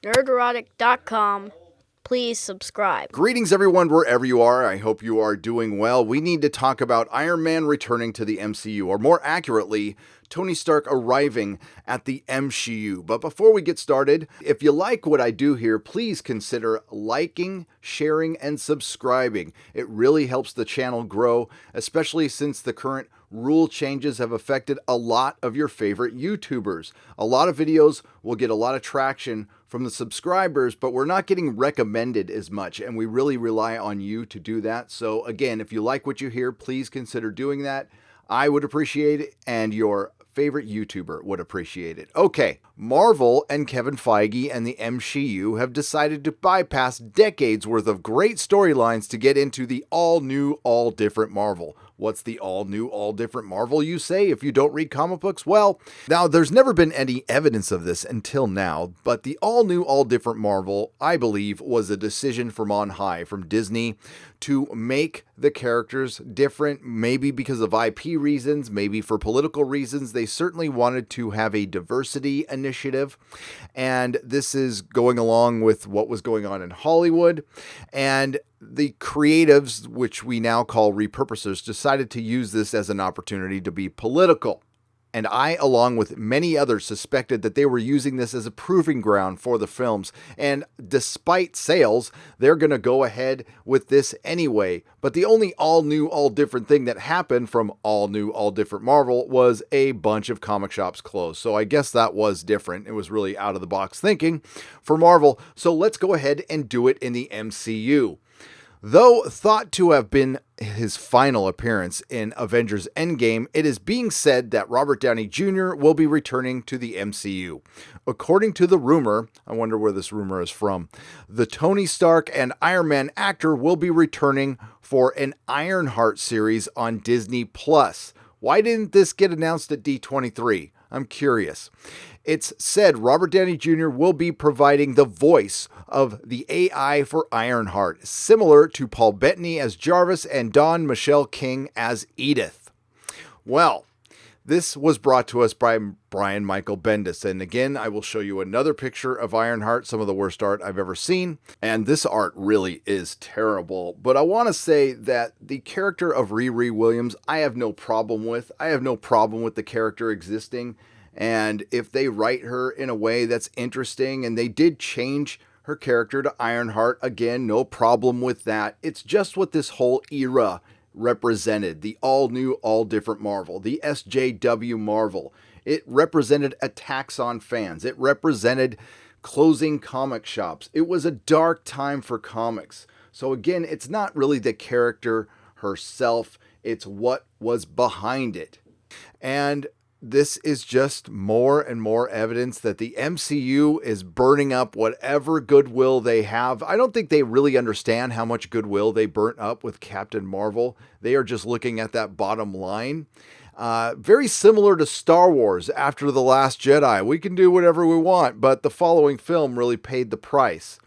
nerderotic.com. Please subscribe. Greetings, everyone, wherever you are. I hope you are doing well. We need to talk about Iron Man returning to the MCU, or more accurately, Tony Stark arriving at the MCU. But before we get started, if you like what I do here, please consider liking, sharing, and subscribing. It really helps the channel grow, especially since the current rule changes have affected a lot of your favorite YouTubers. A lot of videos will get a lot of traction from the subscribers, but we're not getting recommended as much, and we really rely on you to do that. So again, if you like what you hear, please consider doing that. I would appreciate it, and your favorite YouTuber would appreciate it. Okay, Marvel and Kevin Feige and the MCU have decided to bypass decades worth of great storylines to get into the all-new, all-different Marvel. What's the all-new, all-different Marvel, you say, if you don't read comic books? Well, now, there's never been any evidence of this until now, but the all-new, all-different Marvel, I believe, was a decision from on high, from Disney, to make the characters different, maybe because of IP reasons, maybe for political reasons. They certainly wanted to have a diversity initiative, and this is going along with what was going on in Hollywood, and the creatives, which we now call repurposers, decided to use this as an opportunity to be political. And I, along with many others, suspected that they were using this as a proving ground for the films. And despite sales, they're going to go ahead with this anyway. But the only all-new, all-different thing that happened from all-new, all-different Marvel was a bunch of comic shops closed. So I guess that was different. It was really out-of-the-box thinking for Marvel. So let's go ahead and do it in the MCU. Though thought to have been his final appearance in Avengers Endgame, it is being said that Robert Downey Jr. will be returning to the MCU. According to the rumor, I wonder where this rumor is from, the Tony Stark and Iron Man actor will be returning for an Ironheart series on Disney+. Why didn't this get announced at D23? I'm curious. It's said Robert Downey Jr. will be providing the voice of the AI for Ironheart, similar to Paul Bettany as Jarvis and Dawn Michelle King as Edith. Well, this was brought to us by Brian Michael Bendis. And again, I will show you another picture of Ironheart, some of the worst art I've ever seen. And this art really is terrible. But I want to say that the character of Riri Williams, I have no problem with. I have no problem with the character existing. And if they write her in a way that's interesting, and they did change her character to Ironheart, again, no problem with that. It's just what this whole era represented, the all-new, all-different Marvel, the SJW Marvel. It represented attacks on fans. It represented closing comic shops. It was a dark time for comics. So again, it's not really the character herself, it's what was behind it. And this is just more and more evidence that the MCU is burning up whatever goodwill they have. I don't think they really understand how much goodwill they burnt up with Captain Marvel. They are just looking at that bottom line. Very similar to Star Wars after The Last Jedi. We can do whatever we want, but the following film really paid the price.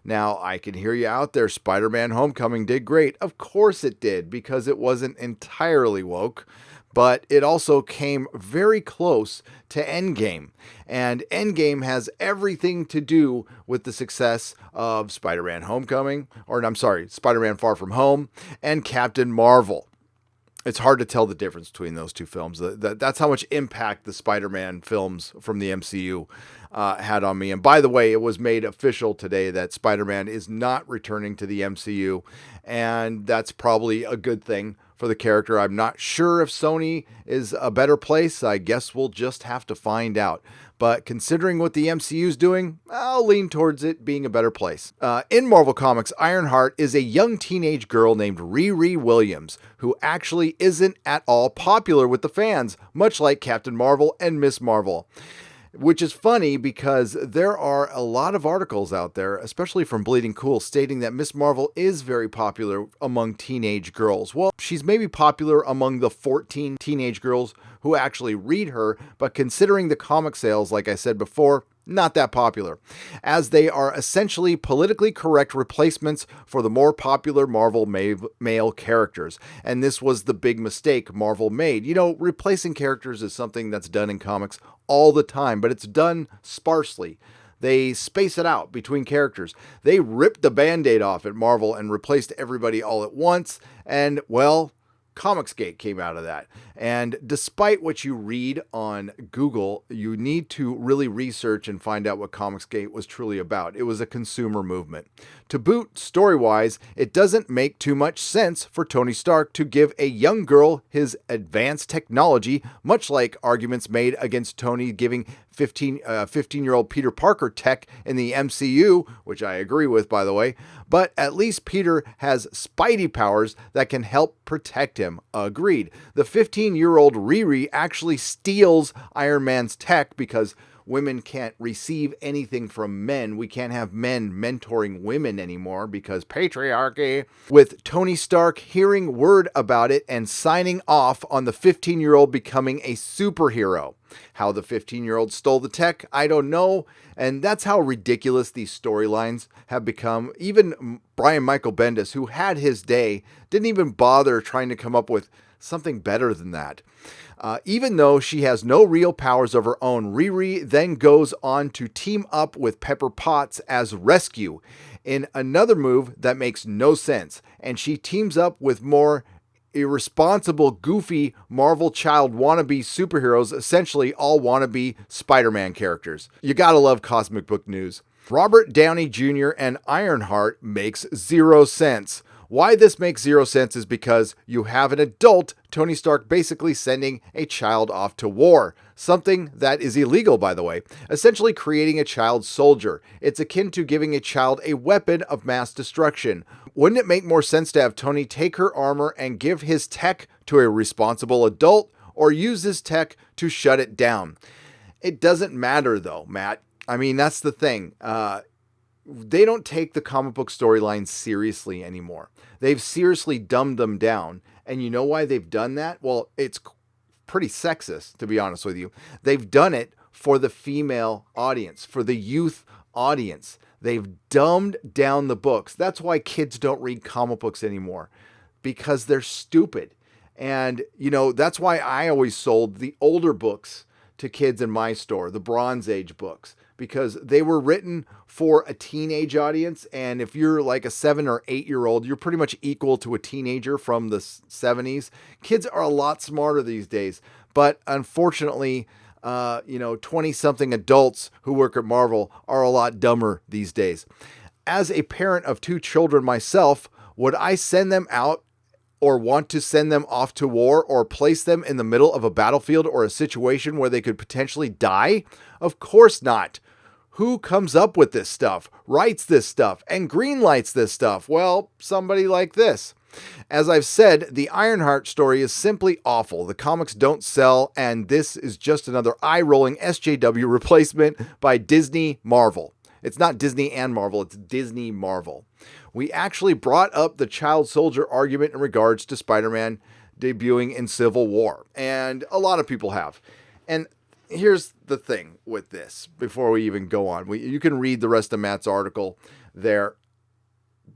Now, I can hear you out there. Spider-Man Homecoming did great. Of course it did, because it wasn't entirely woke. But it also came very close to Endgame. And Endgame has everything to do with the success of Spider-Man Spider-Man Far From Home and Captain Marvel. It's hard to tell the difference between those two films. That's how much impact the Spider-Man films from the MCU had on me. And by the way, it was made official today that Spider-Man is not returning to the MCU. And that's probably a good thing for the character. I'm not sure if Sony is a better place. I guess we'll just have to find out. But considering what the MCU is doing, I'll lean towards it being a better place. In Marvel Comics, Ironheart is a young teenage girl named Riri Williams, who actually isn't at all popular with the fans, much like Captain Marvel and Miss Marvel. Which is funny because there are a lot of articles out there, especially from Bleeding Cool, stating that Miss Marvel is very popular among teenage girls. Well, she's maybe popular among the 14 teenage girls who actually read her, but considering the comic sales, like I said before, not that popular, as they are essentially politically correct replacements for the more popular Marvel male characters. And this was the big mistake Marvel made. You know, replacing characters is something that's done in comics all the time, but it's done sparsely. They space it out between characters. They ripped the Band-Aid off at Marvel and replaced everybody all at once. And, well, Comicsgate came out of that. And despite what you read on Google, you need to really research and find out what Comicsgate was truly about. It was a consumer movement. To boot, story-wise, it doesn't make too much sense for Tony Stark to give a young girl his advanced technology, much like arguments made against Tony giving 15-year-old Peter Parker tech in the MCU, which I agree with, by the way. But at least Peter has Spidey powers that can help protect him. Agreed. The 15-year-old Riri actually steals Iron Man's tech because women can't receive anything from men. We can't have men mentoring women anymore because patriarchy. With Tony Stark hearing word about it and signing off on the 15-year-old becoming a superhero. How the 15-year-old stole the tech, I don't know. And that's how ridiculous these storylines have become. Even Brian Michael Bendis, who had his day, didn't even bother trying to come up with something better than that. Even though she has no real powers of her own, Riri then goes on to team up with Pepper Potts as Rescue in another move that makes no sense. And she teams up with more irresponsible, goofy Marvel child wannabe superheroes, essentially all wannabe Spider-Man characters. You gotta love comic book news. Robert Downey Jr. and Ironheart makes zero sense. Why this makes zero sense is because you have an adult Tony Stark basically sending a child off to war. Something that is illegal, by the way. Essentially creating a child soldier. It's akin to giving a child a weapon of mass destruction. Wouldn't it make more sense to have Tony take her armor and give his tech to a responsible adult, or use his tech to shut it down? It doesn't matter though, Matt. I mean, that's the thing. They don't take the comic book storylines seriously anymore. They've seriously dumbed them down. And you know why they've done that? Well, it's pretty sexist, to be honest with you. They've done it for the female audience, for the youth audience. They've dumbed down the books. That's why kids don't read comic books anymore, because they're stupid. And, you know, that's why I always sold the older books to kids in my store, the Bronze Age books, because they were written for a teenage audience. And if you're like a 7 or 8 year old, you're pretty much equal to a teenager from the 70s. Kids are a lot smarter these days. But unfortunately, 20-something adults who work at Marvel are a lot dumber these days. As a parent of 2 children myself, would I send them out or want to send them off to war or place them in the middle of a battlefield or a situation where they could potentially die? Of course not. Who comes up with this stuff, writes this stuff, and greenlights this stuff? Well, somebody like this. As I've said, the Ironheart story is simply awful. The comics don't sell, and this is just another eye-rolling SJW replacement by Disney Marvel. It's not Disney and Marvel, it's Disney Marvel. We actually brought up the child soldier argument in regards to Spider-Man debuting in Civil War, and a lot of people have. And here's the thing with this, before we even go on. You can read the rest of Matt's article there.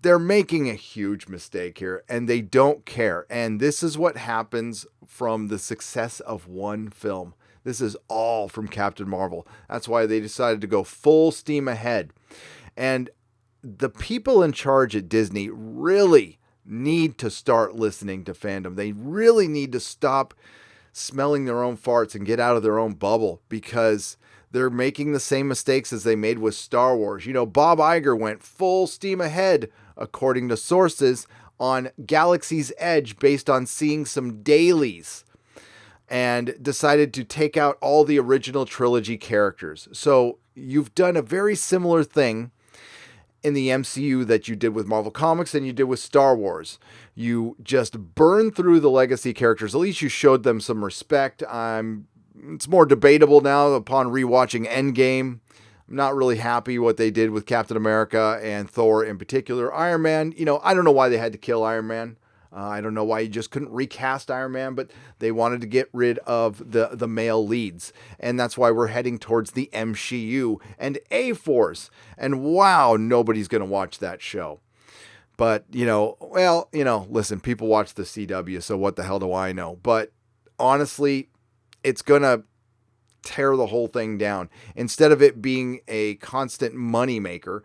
They're making a huge mistake here, and they don't care. And this is what happens from the success of one film. This is all from Captain Marvel. That's why they decided to go full steam ahead. And the people in charge at Disney really need to start listening to fandom. They really need to stop smelling their own farts and get out of their own bubble, because they're making the same mistakes as they made with Star Wars. You know, Bob Iger went full steam ahead, according to sources, on Galaxy's Edge based on seeing some dailies, and decided to take out all the original trilogy characters. So you've done a very similar thing in the MCU that you did with Marvel Comics and you did with Star Wars. You just burned through the legacy characters. At least you showed them some respect. It's more debatable now upon rewatching Endgame. I'm not really happy what they did with Captain America and Thor in particular. Iron Man, I don't know why they had to kill Iron Man. I don't know why you just couldn't recast Iron Man, but they wanted to get rid of the male leads. And that's why we're heading towards the MCU and A-Force. And wow, nobody's going to watch that show. But, listen, people watch the CW, so what the hell do I know? But honestly, it's going to tear the whole thing down. Instead of it being a constant money maker,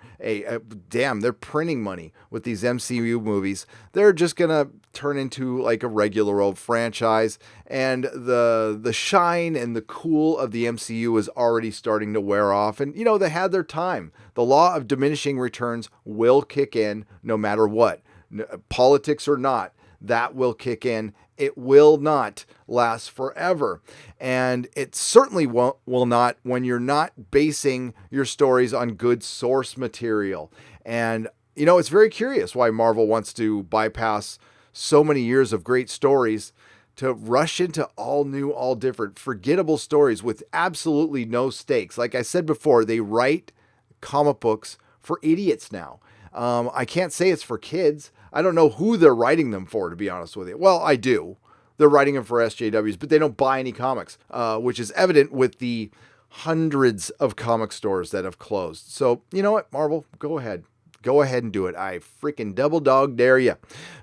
damn, they're printing money with these MCU movies. They're just going to turn into like a regular old franchise, and the shine and the cool of the MCU is already starting to wear off. And, you know, they had their time. The law of diminishing returns will kick in no matter what. Politics or not, that will kick in. It will not last forever. And it certainly will not when you're not basing your stories on good source material. And, you know, it's very curious why Marvel wants to bypass so many years of great stories to rush into all new, all different, forgettable stories with absolutely no stakes. Like I said before, they write comic books for idiots now. I can't say it's for kids. I don't know who they're writing them for, to be honest with you. Well, I do. They're writing them for SJWs, but they don't buy any comics, which is evident with the hundreds of comic stores that have closed. So, you know what, Marvel, go ahead. Go ahead and do it. I freaking double dog dare you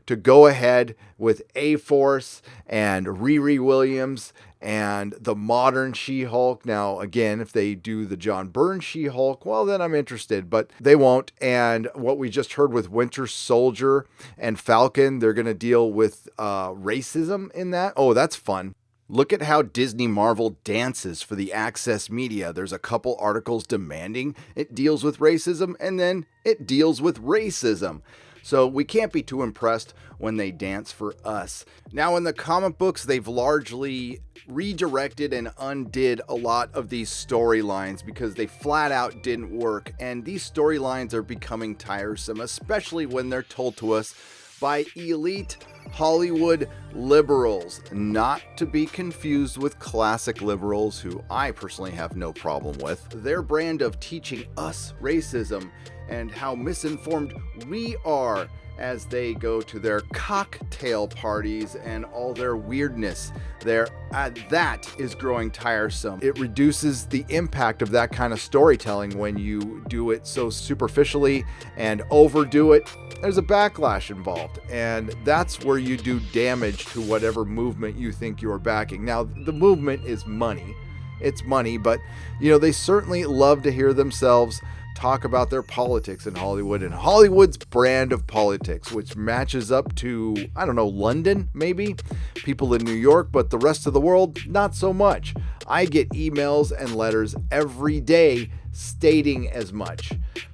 to go ahead with A-Force and Riri Williams and the modern She-Hulk. Now, again, if they do the John Byrne She-Hulk, well, then I'm interested, but they won't. And what we just heard with Winter Soldier and Falcon, they're going to deal with racism in that. Oh, that's fun. Look at how Disney Marvel dances for the access media. There's a couple articles demanding it deals with racism, and then it deals with racism. So we can't be too impressed when they dance for us. Now, in the comic books, they've largely redirected and undid a lot of these storylines because they flat out didn't work. And these storylines are becoming tiresome, especially when they're told to us by elite Hollywood liberals, not to be confused with classic liberals, who I personally have no problem with. Their brand of teaching us racism and how misinformed we are as they go to their cocktail parties and all their weirdness there. That is growing tiresome. It reduces the impact of that kind of storytelling when you do it so superficially and overdo it. There's a backlash involved, and that's where you do damage to whatever movement you think you're backing. Now, the movement is money. It's money, but, you know, they certainly love to hear themselves talk about their politics in Hollywood and Hollywood's brand of politics, which matches up to, I don't know, London, maybe? People in New York, but the rest of the world, not so much. I get emails and letters every day stating as much.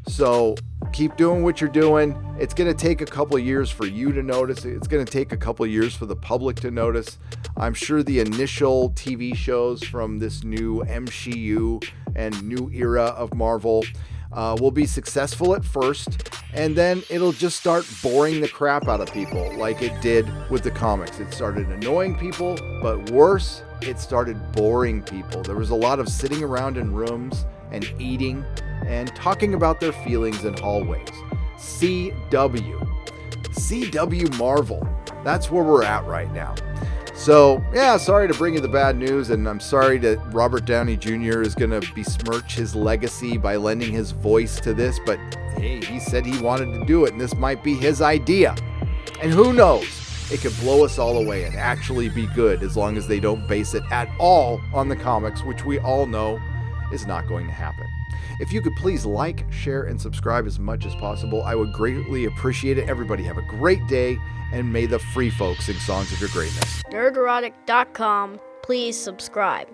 So keep doing what you're doing. It's going to take a couple of years for you to notice. It's going to take a couple of years for the public to notice. I'm sure the initial TV shows from this new MCU and new era of Marvel will be successful at first, and then it'll just start boring the crap out of people like it did with the comics. It started annoying people, but worse, it started boring people. There was a lot of sitting around in rooms and eating and talking about their feelings in hallways. CW Marvel. That's where we're at right now. So, yeah, sorry to bring you the bad news, and I'm sorry that Robert Downey Jr. is going to besmirch his legacy by lending his voice to this, but hey, he said he wanted to do it, and this might be his idea. And who knows? It could blow us all away and actually be good, as long as they don't base it at all on the comics, which we all know is not going to happen. If you could please like, share, and subscribe as much as possible, I would greatly appreciate it. Everybody have a great day, and may the free folks sing songs of your greatness. Nerderotic.com. Please subscribe.